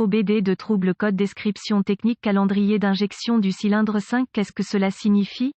OBD de trouble code description technique calendrier d'injection du cylindre 5. Qu'est-ce que cela signifie?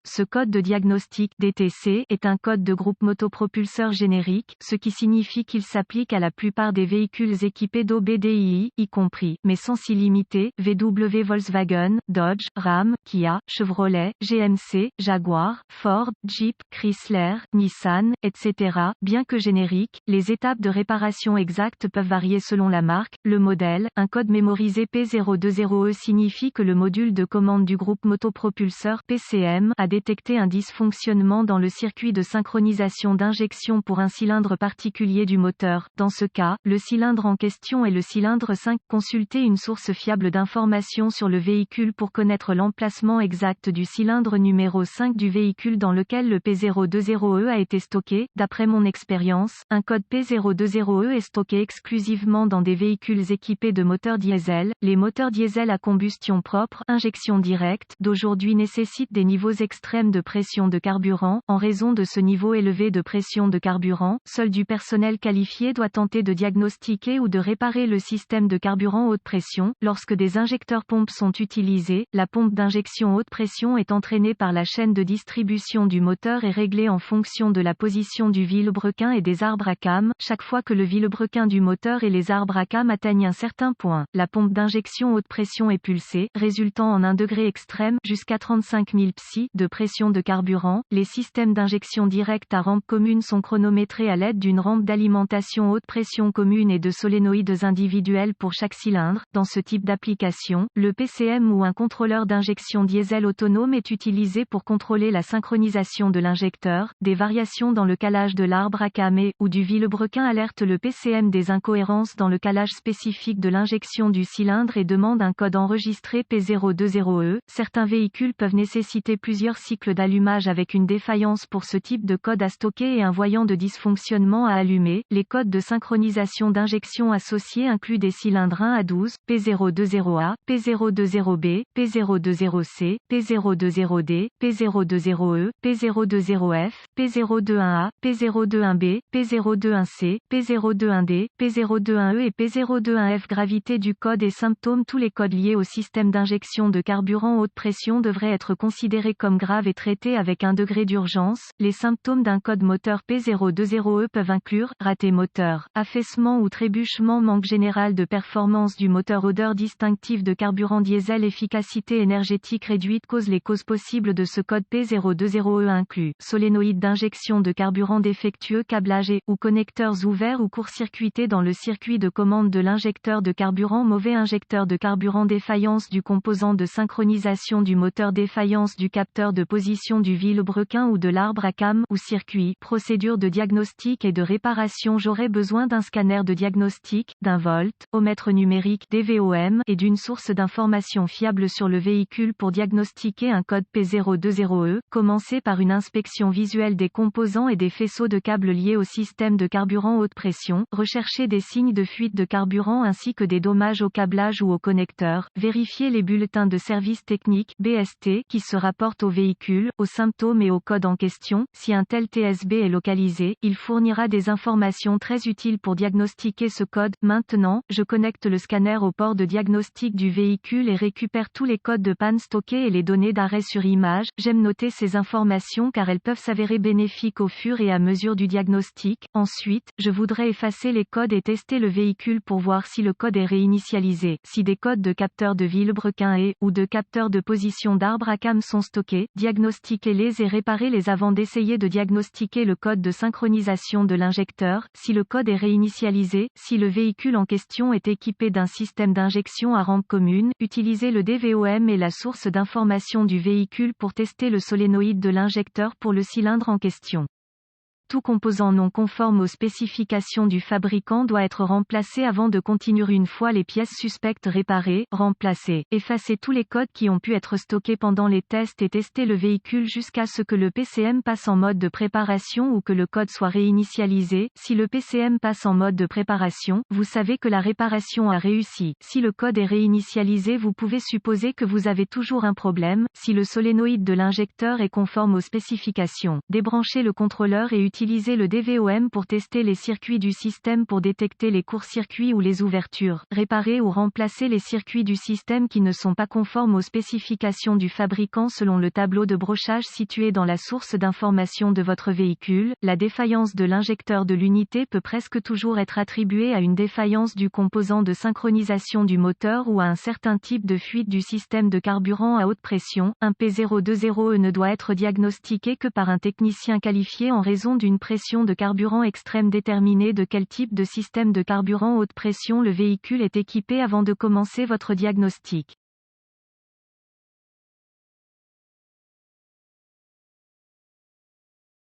Ce code de diagnostic DTC est un code de groupe motopropulseur générique, ce qui signifie qu'il s'applique à la plupart des véhicules équipés d'OBDII, y compris, mais sans s'y limiter, VW Volkswagen, Dodge, Ram, Kia, Chevrolet, GMC, Jaguar, Ford, Jeep, Chrysler, Nissan, etc. Bien que génériques, les étapes de réparation exactes peuvent varier selon la marque, le modèle. Un code mémorisé P020E signifie que le module de commande du groupe motopropulseur PCM a détecté un dysfonctionnement dans le circuit de synchronisation d'injection pour un cylindre particulier du moteur. Dans ce cas, le cylindre en question est le cylindre 5. Consultez une source fiable d'informations sur le véhicule pour connaître l'emplacement exact du cylindre numéro 5 du véhicule dans lequel le P020E a été stocké. D'après mon expérience, un code P020E est stocké exclusivement dans des véhicules équipés de moteurs diesel. Les moteurs diesel à combustion propre, injection directe, d'aujourd'hui nécessitent des niveaux extrêmes de pression de carburant. En raison de ce niveau élevé de pression de carburant, seul du personnel qualifié doit tenter de diagnostiquer ou de réparer le système de carburant haute pression. Lorsque des injecteurs pompes sont utilisés, la pompe d'injection haute pression est entraînée par la chaîne de distribution du moteur et réglée en fonction de la position du vilebrequin et des arbres à cames. Chaque fois que le vilebrequin du moteur et les arbres à cames atteignent un certain point, la pompe d'injection haute pression est pulsée, résultant en un degré extrême, jusqu'à 35 000 psi, de pression de carburant. Les systèmes d'injection directe à rampe commune sont chronométrés à l'aide d'une rampe d'alimentation haute pression commune et de solénoïdes individuels pour chaque cylindre. Dans ce type d'application, le PCM ou un contrôleur d'injection diesel autonome est utilisé pour contrôler la synchronisation de l'injecteur. Des variations dans le calage de l'arbre à cames ou du vilebrequin alertent le PCM des incohérences dans le calage spécifique de l'injection du cylindre et demandent un code enregistré P020E. Certains véhicules peuvent nécessiter plusieurs cycles d'allumage avec une défaillance pour ce type de code à stocker et un voyant de dysfonctionnement à allumer. Les codes de synchronisation d'injection associés incluent des cylindres 1 à 12, P020A, P020B, P020C, P020D, P020E, P020F, P021A, P021B, P021C, P021D, P021E et P021F. Gravité du code et symptômes. Tous les codes liés au système d'injection de carburant haute pression devraient être considérés comme graves et traités avec un degré d'urgence. Les symptômes d'un code moteur P020E peuvent inclure raté moteur, affaissement ou trébuchement, manque général de performance du moteur, odeur distinctive de carburant diesel, efficacité énergétique réduite. Les causes possibles de ce code P020E incluent solénoïde d'injection de carburant défectueux, câblage ou connecteurs ouverts ou court-circuités dans le circuit de commande de l'injecteur de carburant, mauvais injecteur de carburant, défaillance du composant de synchronisation du moteur, défaillance du capteur de position du vilebrequin ou de l'arbre à cames ou circuit. Procédure de diagnostic et de réparation. J'aurai besoin d'un scanner de diagnostic, d'un voltmètre numérique DVOM et d'une source d'information fiable sur le véhicule pour diagnostiquer un code P020E. Commencer par une inspection visuelle des composants et des faisceaux de câbles liés au système de carburant haute pression. Rechercher des signes de fuite de carburant ainsi que des dommages au câblage ou au connecteur. Vérifier les bulletins de service technique BST qui se rapportent au véhicule, aux symptômes et au code en question. Si un tel TSB est localisé, il fournira des informations très utiles pour diagnostiquer ce code. Maintenant, je connecte le scanner au port de diagnostic du véhicule et récupère tous les codes de panne stockés et les données d'arrêt sur image. J'aime noter ces informations car elles peuvent s'avérer bénéfiques au fur et à mesure du diagnostic. Ensuite, je voudrais effacer les codes et tester le véhicule pour voir si le code est réinitialisé. Si des codes de capteur de vilebrequin ou de capteur de position d'arbre à cames sont stockés, diagnostiquez-les et réparez-les avant d'essayer de diagnostiquer le code de synchronisation de l'injecteur. Si le code est réinitialisé, si le véhicule en question est équipé d'un système d'injection à rampe commune, utilisez le DVOM et la source d'information du véhicule pour tester le solénoïde de l'injecteur pour le cylindre en question. Tout composant non conforme aux spécifications du fabricant doit être remplacé avant de continuer. Une fois les pièces suspectes réparées, remplacez. Effacez tous les codes qui ont pu être stockés pendant les tests et testez le véhicule jusqu'à ce que le PCM passe en mode de préparation ou que le code soit réinitialisé. Si le PCM passe en mode de préparation, vous savez que la réparation a réussi. Si le code est réinitialisé, vous pouvez supposer que vous avez toujours un problème. Si le solénoïde de l'injecteur est conforme aux spécifications, débranchez le contrôleur et utilisez Utilisez le DVOM pour tester les circuits du système pour détecter les courts-circuits ou les ouvertures. Réparer ou remplacer les circuits du système qui ne sont pas conformes aux spécifications du fabricant selon le tableau de brochage situé dans la source d'information de votre véhicule. La défaillance de l'injecteur de l'unité peut presque toujours être attribuée à une défaillance du composant de synchronisation du moteur ou à un certain type de fuite du système de carburant à haute pression. Un P020E ne doit être diagnostiqué que par un technicien qualifié en raison d'une pression de carburant extrême déterminée. De quel type de système de carburant haute pression le véhicule est équipé avant de commencer votre diagnostic.